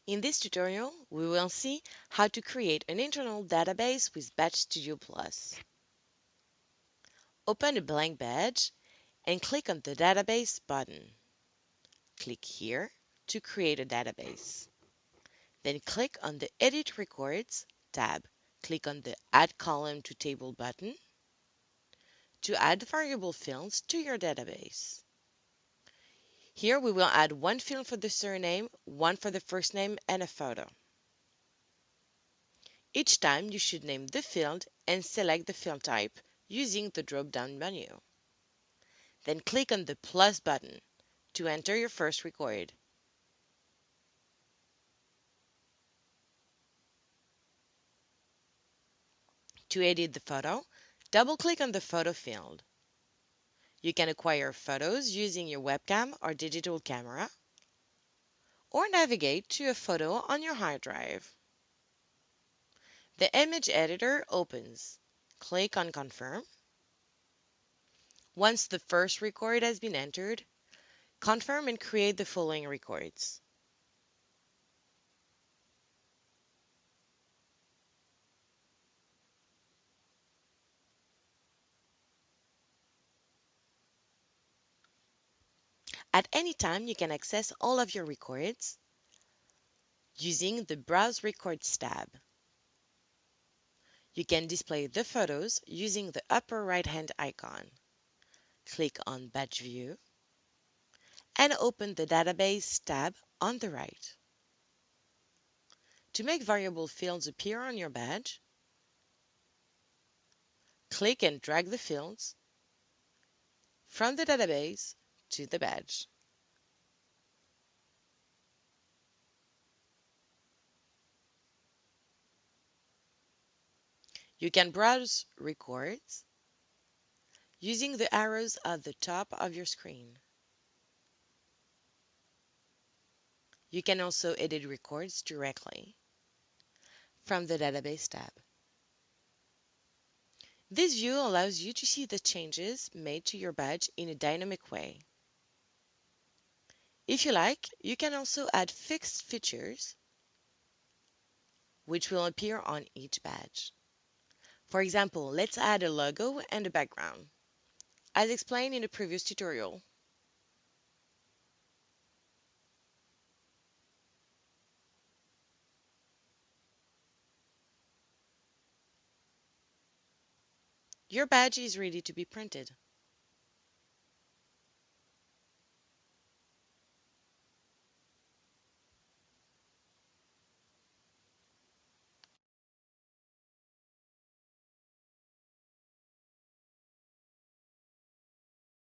In this tutorial, we will see how to create an internal database with Badge Studio Plus. Open a blank badge and click on the Database button. Click here to create a database. Then click on the Edit Records tab. Click on the Add Column to Table button to add variable fields to your database. Here we will add one field for the surname, one for the first name, and a photo. Each time you should name the field and select the field type using the drop-down menu. Then click on the plus button to enter your first record. To edit the photo, double-click on the photo field. You can acquire photos using your webcam or digital camera, or navigate to a photo on your hard drive. The image editor opens. Click on Confirm. Once the first record has been entered, confirm and create the following records. At any time, you can access all of your records using the Browse Records tab. You can display the photos using the upper right-hand icon. Click on Badge View and open the Database tab on the right. To make variable fields appear on your badge, click and drag the fields from the database to the badge. You can browse records using the arrows at the top of your screen. You can also edit records directly from the Database tab. This view allows you to see the changes made to your badge in a dynamic way. If you like, you can also add fixed features which will appear on each badge. For example, let's add a logo and a background, as explained in the previous tutorial. Your badge is ready to be printed.